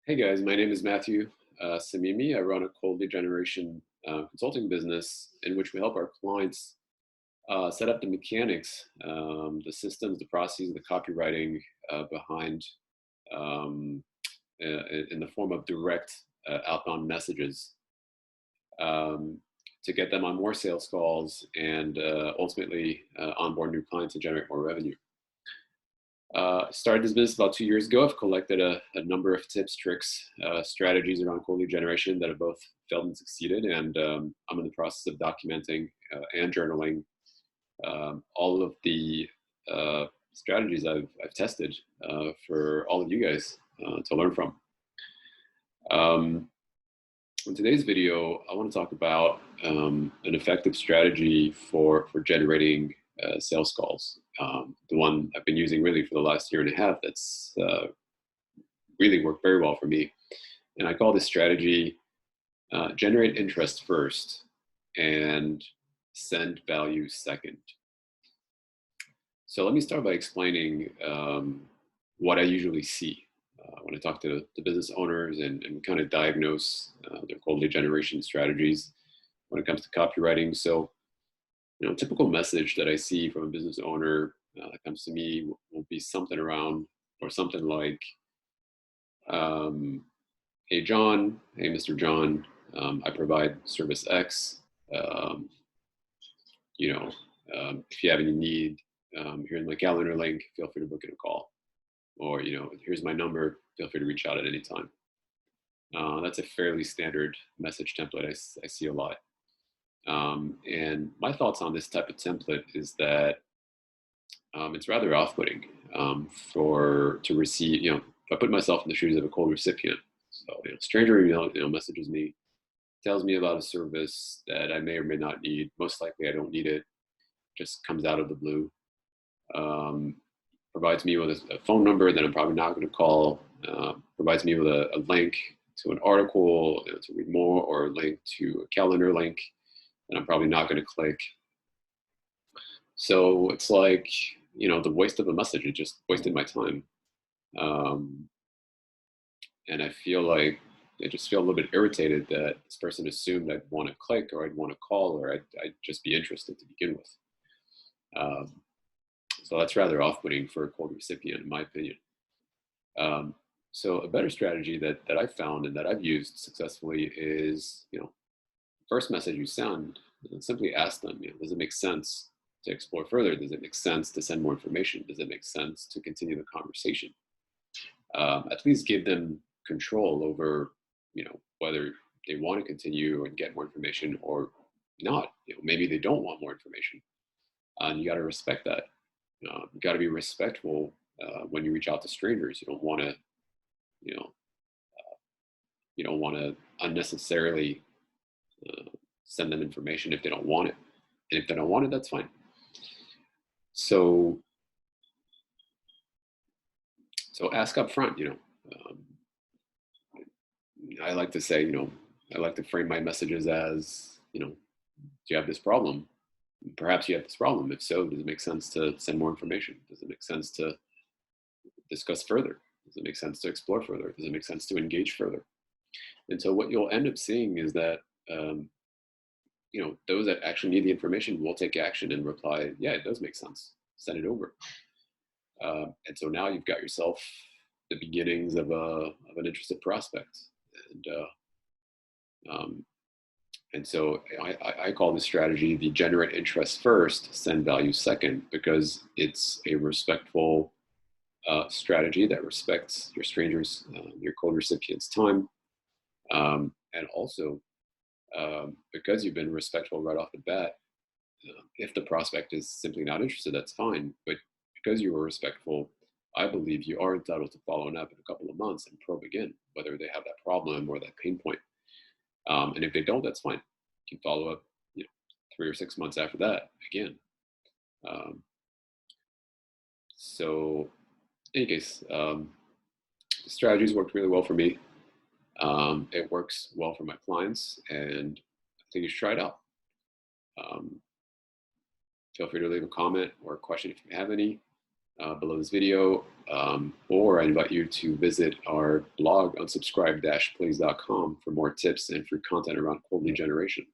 Hey guys, my name is Matthew Samimi. I run a cold lead generation consulting business in which we help our clients set up the mechanics, the systems, the processes, the copywriting behind um, in the form of direct outbound messages um, to get them on more sales calls and ultimately onboard new clients and generate more revenue. Started this business about 2 years ago. I've collected a number of tips, tricks, strategies around cold lead generation that have both failed and succeeded. And I'm in the process of documenting and journaling all of the strategies I've tested for all of you guys to learn from. In today's video, I want to talk about an effective strategy for generating sales calls. The one I've been using really for the last year and a half that's really worked very well for me. And I call this strategy generate interest first and send value second. So let me start by explaining what I usually see when I talk to business owners and kind of diagnose their cold lead generation strategies when it comes to copywriting. So, a typical message that I see from a business owner that comes to me will be something around or something like, "Hey John, hey Mr. John, I provide service X. Um, if you have any need, here's my calendar link. Feel free to book in a call." Or, here's my number. Feel free to reach out at any time. That's a fairly standard message template I see a lot. And my thoughts on this type of template is that it's rather off-putting to receive. If I put myself in the shoes of a cold recipient, so stranger messages me, tells me about a service that I may or may not need. Most likely, I don't need it. Just comes out of the blue. Provides me with a phone number that I'm probably not going to call. Provides me with a link to an article to read more, or a link to a calendar link that I'm probably not going to click. So it's like, the waste of a message. It just wasted my time. And I feel like I just feel a little bit irritated that this person assumed I'd want to click, or I'd want to call, or I'd just be interested to begin with. So that's rather off-putting for a cold recipient, in my opinion. So a better strategy that I found and that I've used successfully is, first message you send, simply ask them, does it make sense to explore further? Does it make sense to send more information? Does it make sense to continue the conversation? At least give them control over, whether they want to continue and get more information or not. Maybe they don't want more information, and you got to respect that. You got to be respectful when you reach out to strangers. You don't want to, you don't want to unnecessarily send them information if they don't want it. And if they don't want it, that's fine. So ask up front. I like to say, I like to frame my messages as, do you have this problem? Perhaps you have this problem. If so, does it make sense to send more information? Does it make sense to discuss further? Does it make sense to explore further? Does it make sense to engage further? And so what you'll end up seeing is that, those that actually need the information will take action and reply, yeah, it does make sense. Send it over. And so now you've got yourself the beginnings of an interested prospect. And so I call this strategy the generate interest first, send value second, because it's a respectful strategy that respects your strangers, your cold recipients' time. And also, because you've been respectful right off the bat, if the prospect is simply not interested, that's fine. But because you were respectful, I believe you are entitled to follow up in a couple of months and probe again, whether they have that problem or that pain point. And if they don't, that's fine. You can follow up, 3 or 6 months after that again. So, in any case, the strategies worked really well for me. It works well for my clients, and I think you should try it out. Feel free to leave a comment or a question if you have any. below this video, or I invite you to visit our blog, unsubscribe-please.com, for more tips and free content around cold lead generation.